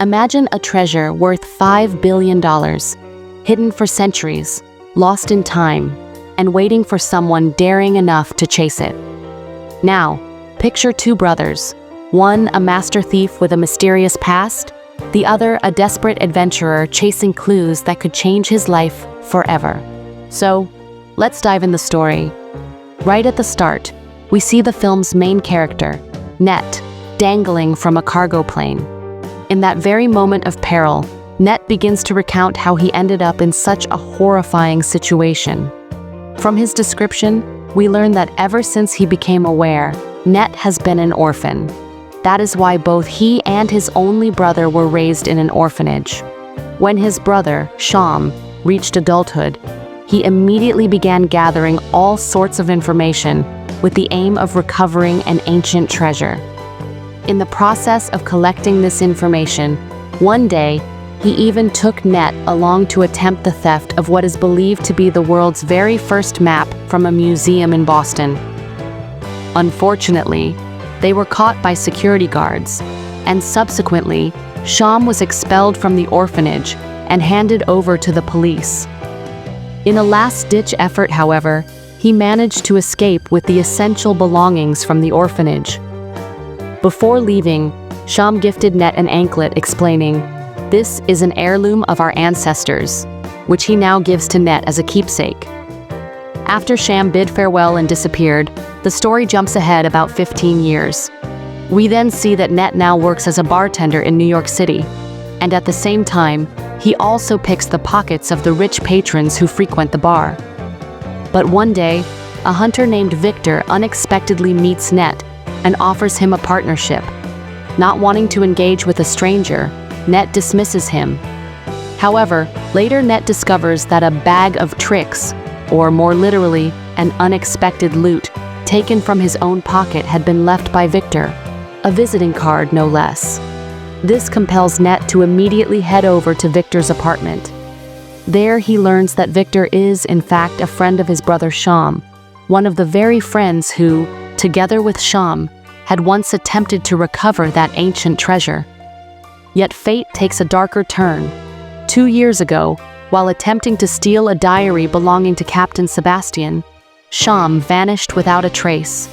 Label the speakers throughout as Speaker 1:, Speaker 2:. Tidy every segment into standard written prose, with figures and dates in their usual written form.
Speaker 1: Imagine a treasure worth $5 billion, hidden for centuries, lost in time, and waiting for someone daring enough to chase it. Now, picture two brothers, one a master thief with a mysterious past, the other a desperate adventurer chasing clues that could change his life forever. So, let's dive in the story. Right at the start, we see the film's main character, Ned, dangling from a cargo plane. In that very moment of peril, Ned begins to recount how he ended up in such a horrifying situation. From his description, we learn that ever since he became aware, Ned has been an orphan. That is why both he and his only brother were raised in an orphanage. When his brother, Sham, reached adulthood, he immediately began gathering all sorts of information with the aim of recovering an ancient treasure. In the process of collecting this information, one day, he even took Ned along to attempt the theft of what is believed to be the world's very first map from a museum in Boston. Unfortunately, they were caught by security guards, and subsequently, Sham was expelled from the orphanage and handed over to the police. In a last-ditch effort, however, he managed to escape with the essential belongings from the orphanage. Before leaving, Sham gifted Ned an anklet explaining, "This is an heirloom of our ancestors," which he now gives to Ned as a keepsake. After Sham bid farewell and disappeared, the story jumps ahead about 15 years. We then see that Ned now works as a bartender in New York City, and at the same time, he also picks the pockets of the rich patrons who frequent the bar. But one day, a hunter named Victor unexpectedly meets Ned and offers him a partnership. Not wanting to engage with a stranger, Ned dismisses him. However, later Ned discovers that a bag of tricks, or more literally, an unexpected loot, taken from his own pocket had been left by Victor, a visiting card no less. This compels Ned to immediately head over to Victor's apartment. There he learns that Victor is, in fact, a friend of his brother Sham, one of the very friends who, together with Sham, had once attempted to recover that ancient treasure. Yet fate takes a darker turn. 2 years ago, while attempting to steal a diary belonging to Captain Sebastian, Sham vanished without a trace.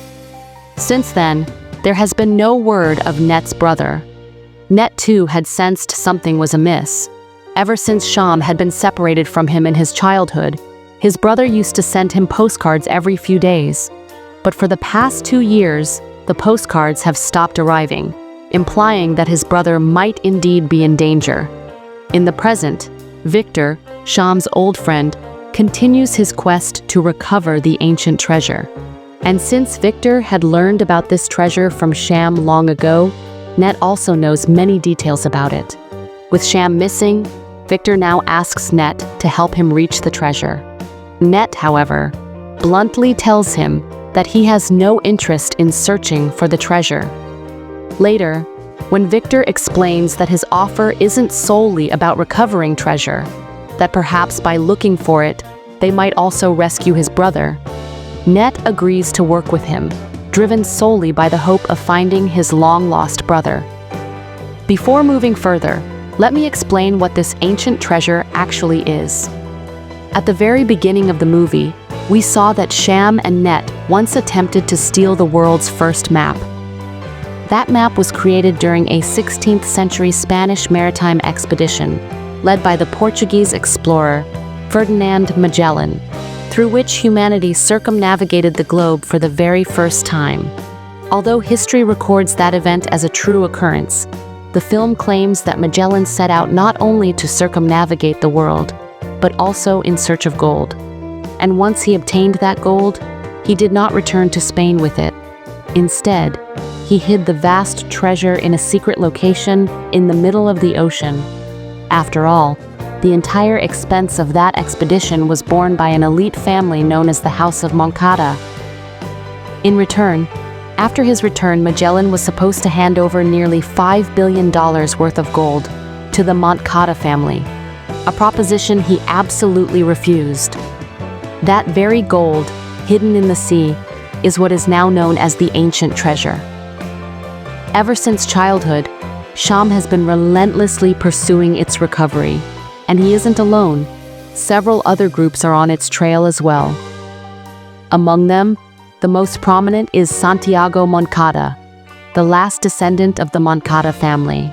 Speaker 1: Since then, there has been no word of Ned's brother. Ned too had sensed something was amiss. Ever since Sham had been separated from him in his childhood, his brother used to send him postcards every few days. But for the past 2 years, the postcards have stopped arriving, implying that his brother might indeed be in danger. In the present, Victor, Sham's old friend, continues his quest to recover the ancient treasure. And since Victor had learned about this treasure from Sham long ago, Ned also knows many details about it. With Sham missing, Victor now asks Ned to help him reach the treasure. Ned, however, bluntly tells him that he has no interest in searching for the treasure. Later, when Victor explains that his offer isn't solely about recovering treasure, that perhaps by looking for it, they might also rescue his brother, Ned agrees to work with him, driven solely by the hope of finding his long-lost brother. Before moving further, let me explain what this ancient treasure actually is. At the very beginning of the movie, we saw that Sham and Ned once attempted to steal the world's first map. That map was created during a 16th century Spanish maritime expedition, led by the Portuguese explorer Ferdinand Magellan, through which humanity circumnavigated the globe for the very first time. Although history records that event as a true occurrence, the film claims that Magellan set out not only to circumnavigate the world, but also in search of gold. And once he obtained that gold, he did not return to Spain with it. Instead, he hid the vast treasure in a secret location in the middle of the ocean. After all, the entire expense of that expedition was borne by an elite family known as the House of Moncada. In return, after his return, Magellan was supposed to hand over nearly $5 billion worth of gold to the Moncada family, a proposition he absolutely refused. That very gold, hidden in the sea, is what is now known as the ancient treasure. Ever since childhood, Sham has been relentlessly pursuing its recovery, and he isn't alone. Several other groups are on its trail as well. Among them, the most prominent is Santiago Moncada, the last descendant of the Moncada family.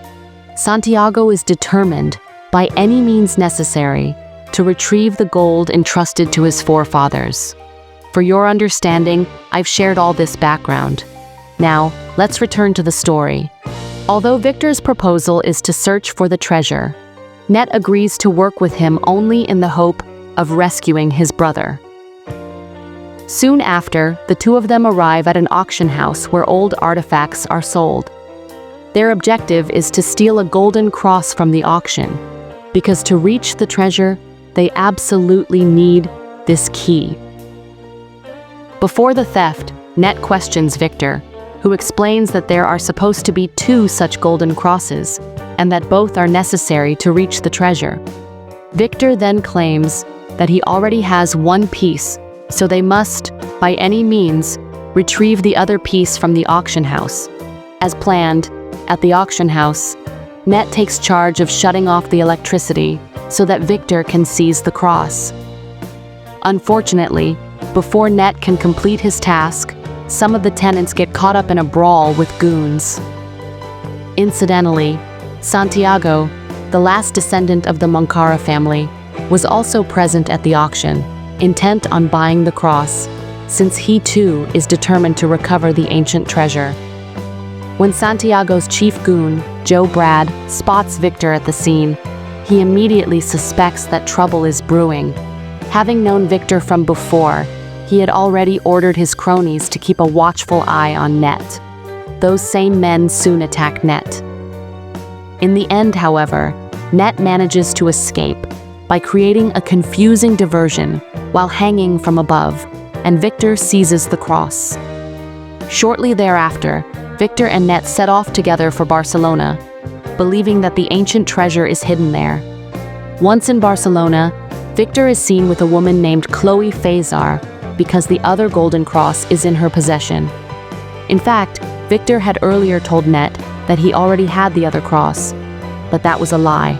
Speaker 1: Santiago is determined, by any means necessary, to retrieve the gold entrusted to his forefathers. For your understanding, I've shared all this background. Now, let's return to the story. Although Victor's proposal is to search for the treasure, Net agrees to work with him only in the hope of rescuing his brother. Soon after, the two of them arrive at an auction house where old artifacts are sold. Their objective is to steal a golden cross from the auction, because to reach the treasure, they absolutely need this key. Before the theft, Net questions Victor, who explains that there are supposed to be 2 such golden crosses, and that both are necessary to reach the treasure. Victor then claims that he already has 1 piece, so they must, by any means, retrieve the other piece from the auction house. As planned, at the auction house, Net takes charge of shutting off the electricity so that Victor can seize the cross. Unfortunately, before Net can complete his task, some of the tenants get caught up in a brawl with goons. Incidentally, Santiago, the last descendant of the Moncada family, was also present at the auction, intent on buying the cross, since he too is determined to recover the ancient treasure. When Santiago's chief goon, Joe Brad, spots Victor at the scene, he immediately suspects that trouble is brewing. Having known Victor from before, he had already ordered his cronies to keep a watchful eye on Net. Those same men soon attack Net. In the end, however, Net manages to escape by creating a confusing diversion while hanging from above, and Victor seizes the cross. Shortly thereafter, Victor and Net set off together for Barcelona, believing that the ancient treasure is hidden there. Once in Barcelona, Victor is seen with a woman named Chloe Fazar because the other golden cross is in her possession. In fact, Victor had earlier told Net that he already had the other cross, but that was a lie.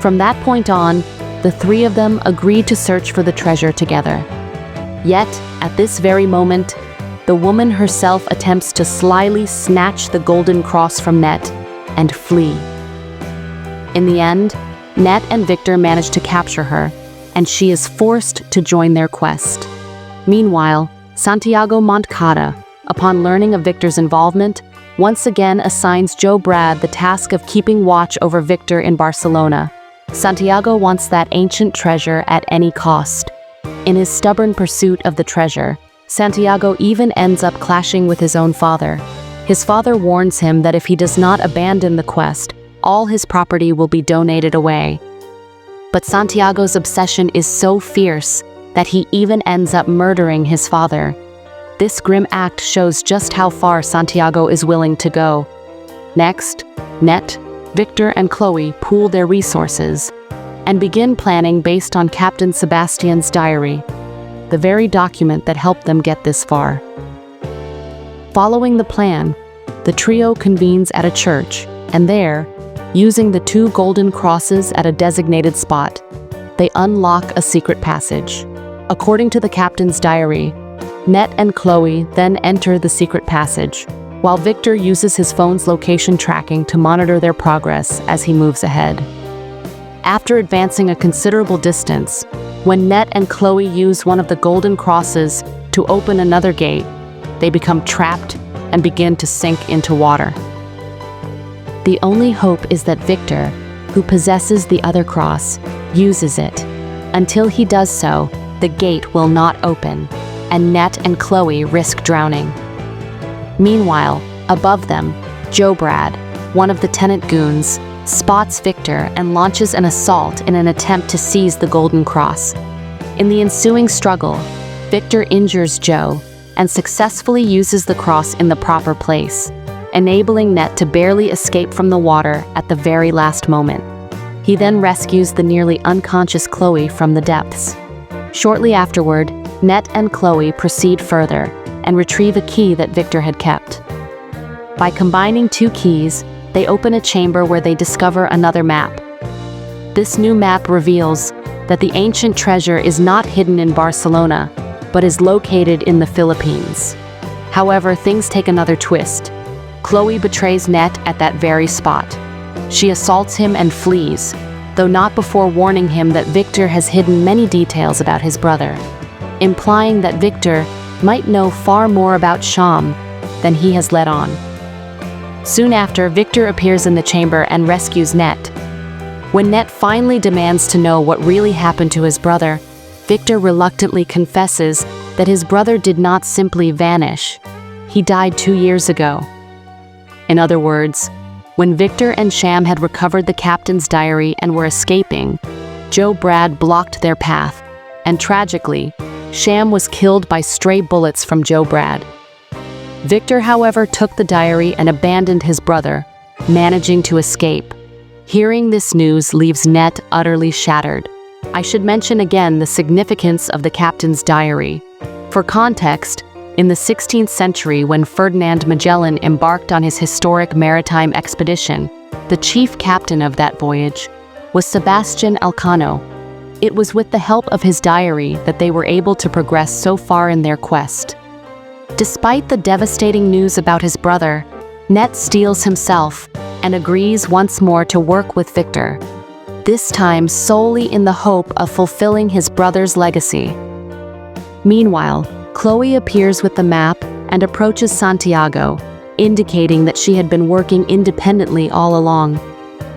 Speaker 1: From that point on, the 3 of them agreed to search for the treasure together. Yet, at this very moment, the woman herself attempts to slyly snatch the golden cross from Net and flee. In the end, Net and Victor manage to capture her, and she is forced to join their quest. Meanwhile, Santiago Moncada, upon learning of Victor's involvement, once again assigns Joe Brad the task of keeping watch over Victor in Barcelona. Santiago wants that ancient treasure at any cost. In his stubborn pursuit of the treasure, Santiago even ends up clashing with his own father. His father warns him that if he does not abandon the quest, all his property will be donated away. But Santiago's obsession is so fierce that he even ends up murdering his father. This grim act shows just how far Santiago is willing to go. Next, Net, Victor, and Chloe pool their resources and begin planning based on Captain Sebastian's diary, the very document that helped them get this far. Following the plan, the trio convenes at a church, and there, using the 2 golden crosses at a designated spot, they unlock a secret passage. According to the captain's diary, Net and Chloe then enter the secret passage, while Victor uses his phone's location tracking to monitor their progress as he moves ahead. After advancing a considerable distance, when Net and Chloe use one of the golden crosses to open another gate, they become trapped and begin to sink into water. The only hope is that Victor, who possesses the other cross, uses it. Until he does so, the gate will not open, and Net and Chloe risk drowning. Meanwhile, above them, Joe Brad, one of the tenant goons, spots Victor and launches an assault in an attempt to seize the golden cross. In the ensuing struggle, Victor injures Joe and successfully uses the cross in the proper place, enabling Net to barely escape from the water at the very last moment. He then rescues the nearly unconscious Chloe from the depths. Shortly afterward, Net and Chloe proceed further and retrieve a key that Victor had kept. By combining 2 keys, they open a chamber where they discover another map. This new map reveals that the ancient treasure is not hidden in Barcelona, but is located in the Philippines. However, things take another twist. Chloe betrays Ned at that very spot. She assaults him and flees, though not before warning him that Victor has hidden many details about his brother, implying that Victor might know far more about Sham than he has let on. Soon after, Victor appears in the chamber and rescues Ned. When Ned finally demands to know what really happened to his brother, Victor reluctantly confesses that his brother did not simply vanish. He died 2 years ago. In other words, when Victor and Sham had recovered the captain's diary and were escaping, Joe Brad blocked their path, and tragically, Sham was killed by stray bullets from Joe Brad. Victor, however, took the diary and abandoned his brother, managing to escape. Hearing this news leaves Ned utterly shattered. I should mention again the significance of the captain's diary. For context, in the 16th century, when Ferdinand Magellan embarked on his historic maritime expedition, the chief captain of that voyage was Sebastian Elcano. It was with the help of his diary that they were able to progress so far in their quest. Despite the devastating news about his brother, Ned steels himself and agrees once more to work with Victor, this time solely in the hope of fulfilling his brother's legacy. Meanwhile, Chloe appears with the map and approaches Santiago, indicating that she had been working independently all along.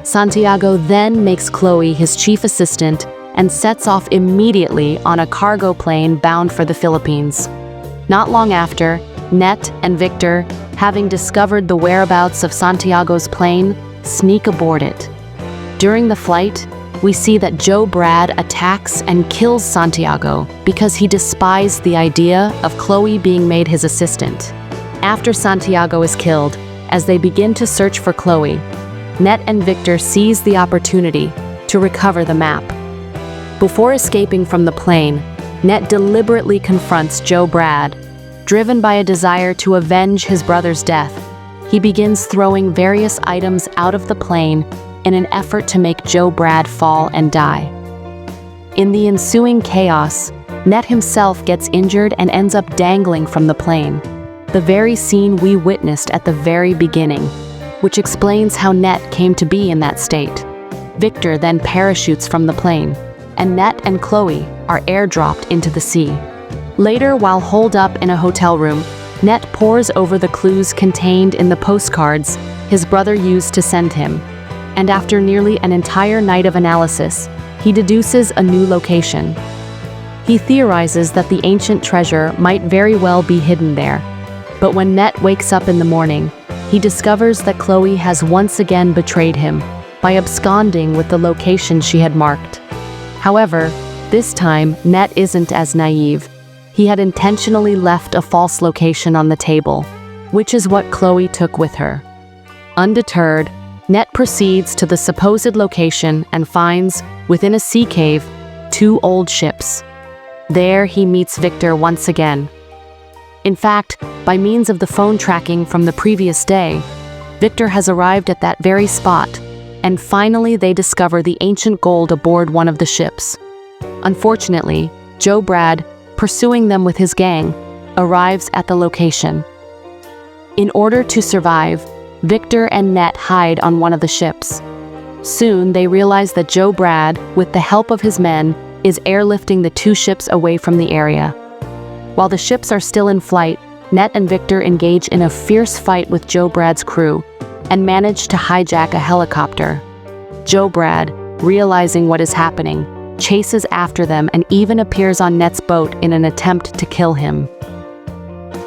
Speaker 1: Santiago then makes Chloe his chief assistant and sets off immediately on a cargo plane bound for the Philippines. Not long after, Ned and Victor, having discovered the whereabouts of Santiago's plane, sneak aboard it. During the flight, we see that Joe Brad attacks and kills Santiago because he despised the idea of Chloe being made his assistant. After Santiago is killed, as they begin to search for Chloe, Ned and Victor seize the opportunity to recover the map. Before escaping from the plane, Ned deliberately confronts Joe Brad. Driven by a desire to avenge his brother's death, he begins throwing various items out of the plane in an effort to make Joe Brad fall and die. In the ensuing chaos, Ned himself gets injured and ends up dangling from the plane, the very scene we witnessed at the very beginning, which explains how Ned came to be in that state. Victor then parachutes from the plane, and Ned and Chloe are airdropped into the sea. Later, while holed up in a hotel room, Ned pores over the clues contained in the postcards his brother used to send him, and after nearly an entire night of analysis, he deduces a new location. He theorizes that the ancient treasure might very well be hidden there, but when Ned wakes up in the morning, he discovers that Chloe has once again betrayed him by absconding with the location she had marked. However, this time, Ned isn't as naive. He had intentionally left a false location on the table, which is what Chloe took with her. Undeterred, Ned proceeds to the supposed location and finds, within a sea cave, 2 old ships. There he meets Victor once again. In fact, by means of the phone tracking from the previous day, Victor has arrived at that very spot, and finally they discover the ancient gold aboard one of the ships. Unfortunately, Joe Brad, pursuing them with his gang, arrives at the location. In order to survive, Victor and Ned hide on one of the ships. Soon they realize that Joe Brad, with the help of his men, is airlifting the 2 ships away from the area. While the ships are still in flight, Ned and Victor engage in a fierce fight with Joe Brad's crew and manage to hijack a helicopter. Joe Brad, realizing what is happening, chases after them and even appears on Ned's boat in an attempt to kill him.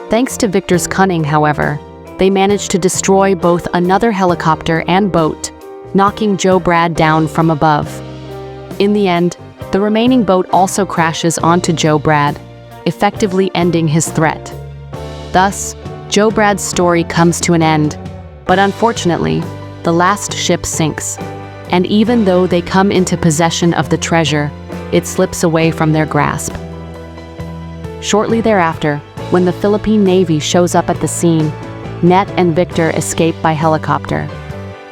Speaker 1: Thanks to Victor's cunning, however, they manage to destroy both another helicopter and boat, knocking Joe Brad down from above. In the end, the remaining boat also crashes onto Joe Brad, effectively ending his threat. Thus, Joe Brad's story comes to an end, but unfortunately, the last ship sinks, and even though they come into possession of the treasure, it slips away from their grasp. Shortly thereafter, when the Philippine Navy shows up at the scene, Ned and Victor escape by helicopter.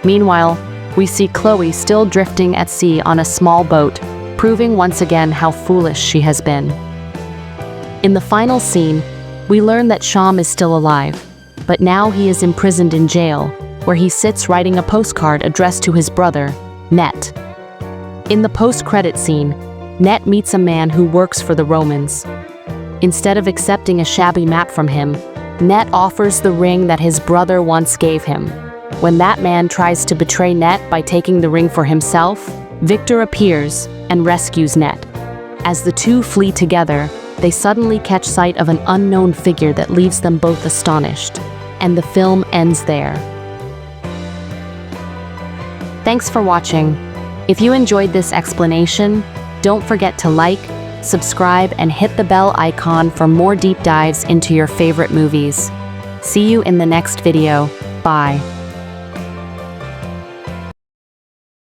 Speaker 1: Meanwhile, we see Chloe still drifting at sea on a small boat, proving once again how foolish she has been. In the final scene, we learn that Sham is still alive, but now he is imprisoned in jail, where he sits writing a postcard addressed to his brother, Net. In the post-credit scene, Net meets a man who works for the Romans. Instead of accepting a shabby map from him, Net offers the ring that his brother once gave him. When that man tries to betray Net by taking the ring for himself, Victor appears and rescues Net. As the two flee together, they suddenly catch sight of an unknown figure that leaves them both astonished, and the film ends there. Thanks for watching. If you enjoyed this explanation, don't forget to like, subscribe, and hit the bell icon for more deep dives into your favorite movies. See you in the next video. Bye.